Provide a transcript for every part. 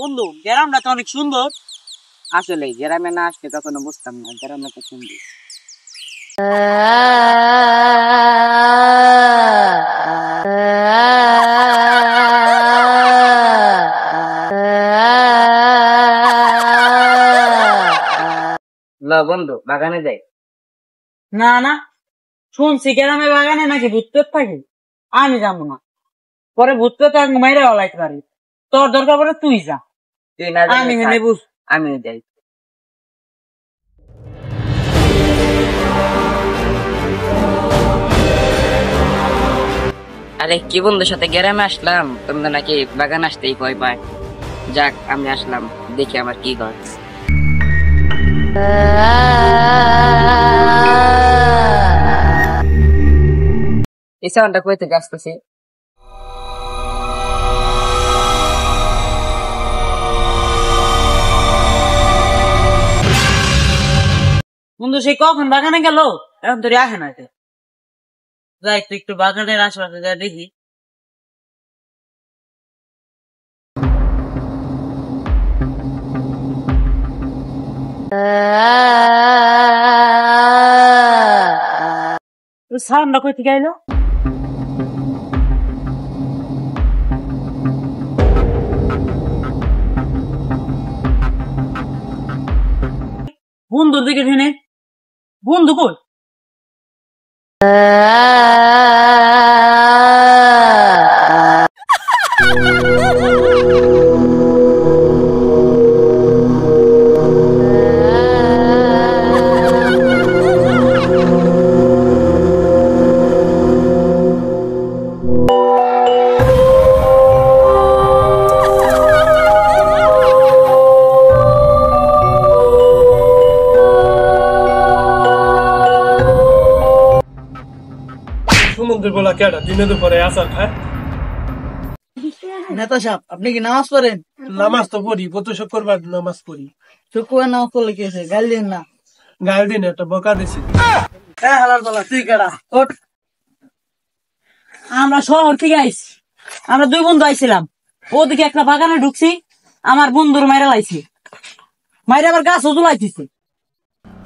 বন্ধু গ্রামটা তো অনেক সুন্দর। আসলে গ্রামে না আসলে কখনো বুঝতাম না গ্রামটা তো সুন্দর। বন্ধু বাগানে যাই। না না, শুনছি গ্রামে বাগানে নাকি ভূত পেত থাকে। আমি যাবো না, পরে ভূত পেত মাইরে হলাইতে পারি। তোর দরকার পরে তুই যা, তুই না আমি বুঝ আমি যাই। আরে কি বন্ধুর সাথে গ্রামে আসলাম, তোমরা নাকি বাগান আসতেই ভয় পায়। যাক আমি আসলাম, দেখি আমার কি ঘর। এই সাউন্ডটা কই থেকে আসতেছে? বন্ধু সে কখন বাগানে গেল, এখন তোর আসে না। যাই তো একটু বাগানের আশেপাশে যা দেখি। সাউন্ডটা কই থেকে আইলো? বন্ধুর দিকে শুনে, বন্ধু কই? দিনে দুপুরে আসার খায়। নেতা সাহেব আপনি কি নামাজ পড়েন? নামাজ তো পড়ি, প্রতি শুক্রবার নামাজ পড়ি। শুক্রবার নামাজ পড়লে কি হয়েছে? গাল দিন না। গাল দিন একটা বকা দিছি। হালার পালা তুই কেডা? ওঠ। আমরা শহর থেকে আইছি, আমরা দুই বন্ধু আইছিলাম। ওদিকে একটা বাগানে ঢুকছি, আমার বন্ধুর মাইরা লাইছি, মাইরা আবার গাছ জুলাইতেছে।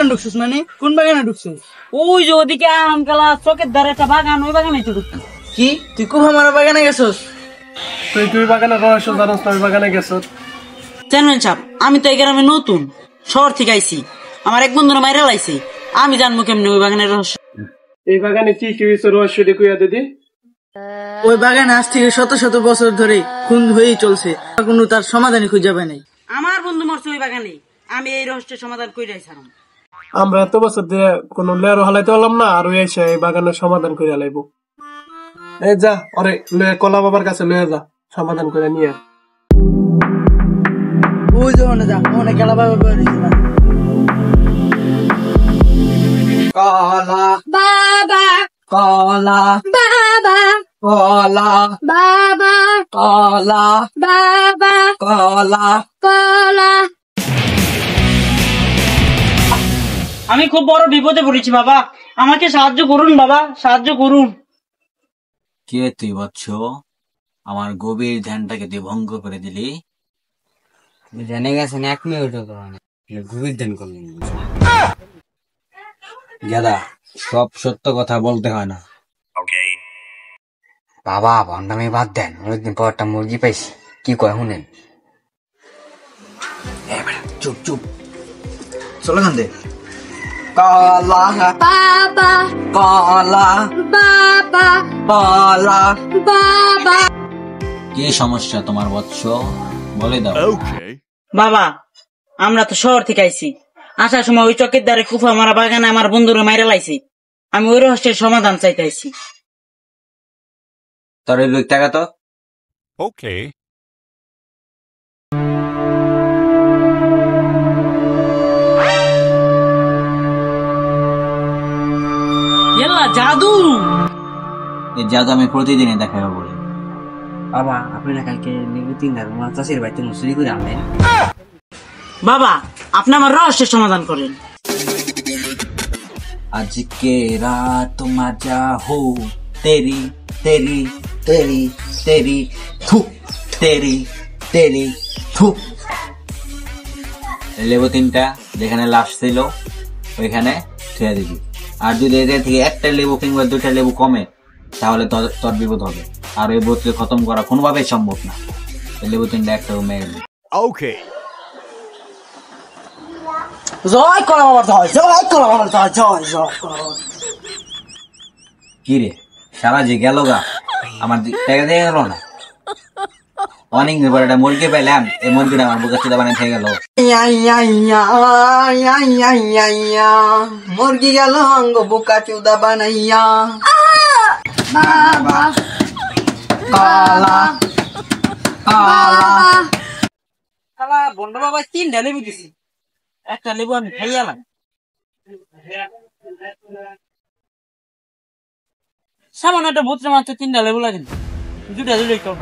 ঢুকছিস মানে কোন বাগানে ঢুকছিস? ওই যে ওদিকে আমকালা চকের ধারে একটা বাগান, ওই বাগানে তো ঢুকছি। কি তুই কুফা মারা বাগানে গেছস? তুই বাগানে রহস্য জানাস না? ওই বাগানে গেছ? চেয়ারম্যান সাহেব আমি তো এই গ্রামে নতুন, শহর থেকে আইছি, আমার এক বন্ধুর মাইরা লাইছি, আমি জানবো কেমনি ওই বাগানের রহস্য? এই বাগানে কি কি হয়েছে রহস্য দেখুয়া দিদি? ওই বাগানে আজ থেকে শত শত বছর ধরে খুন হয়েই চলছে, কোনো তার সমাধানই খুঁজে পায় নাই। আমার বন্ধু মরছে ওই বাগানে, আমি এই রহস্যের সমাধান করে আইছিলাম। আমরা এত বছর দিয়ে কোন লেয়ারও হালাইতে পারলাম না, আর ওই এসে এই বাগানের সমাধান করে লাইব। এই যা ওরে কলা বাবার কাছে লয়ে যা, সমাধান করে নিয়ে। ওই যে মনে যা মনে গেলা বাবা না। কলা বাবা, কলা বাবা, কলা বাবা, কলা বাবা, কলা কলা। আমি খুব বড় বিপদে পড়েছি বাবা, আমাকে সাহায্য করুন বাবা, সাহায্য করুন। কে তুই বৎস? আমার গভীর ধ্যানটাকে তুই ভঙ্গ করে দিলি। জেনে গেছেন 1 মিনিটও গভীর ধ্যান করলেন। গেদা সব সত্য কথা বলতে হয় না। বাবা ভণ্ডামি বাদ দেন, অনেকদিন পর একটা মুরগি পাইছি, কি কয় শুনেন। চুপ চুপ, চলো খান দে। কলা বাবা, কলা বাবা, কলা বাবা। কি সমস্যা তোমার বৎস, বলে দাও। বাবা আমরা তো শহর থেকে আইছি, আসার সময় ওই চকের ধারে কুফা মারা বাগানে আমার বন্ধুরা মাইরা লাইছি, আমি ওই রহস্যের সমাধান চাইতে আইছি। তোর ওই টাকা তো ওকে। জাদু, এই জাদু আমি প্রতিদিনই দেখাবো বলে। বাবা আপনি না কালকে চাষির বাড়িতে মুসুরি করে আনলেন। বাবা আপনি আমার রহস্যের সমাধান করেন। আজকে রাত মজা হো তেরি তেরি তেরি তেরি থু তেরি তেরি থু। লেবু 3টা যেখানে লাশ ছিল ওইখানে ছেড়ে দিবি। আর যদি এদের থেকে একটা লেবু কিংবা 2টা লেবু কমে তাহলে তোর বিপদ হবে। আর এই বোধকে খতম করা কোনোভাবেই সম্ভব না। এই লেবু 3টা একটা মেরে দিবি। জয় কলা বাবার জয়, জয় কলা বাবার জয়, জয় জয় কলা বাবার। কি রে সারা যে গেল গা, আমার টাকা দিয়ে গেল না। অনেকদিন পর একটা মুরগি পাইলাম, এই মুরগিটা আমার বুকের চুদা বানিয়ে থেকে গেল। মুরগি গেল অঙ্গ বোকা চুদা বানাইয়া। কালা শালা বন্ড বাবা 3টা লেবু দিছি, একটা লেবু আমি খাইয়ালাম। সামান্য একটা ভূতরে মাত্র 3টা লেবু লাগে, 2টা কম।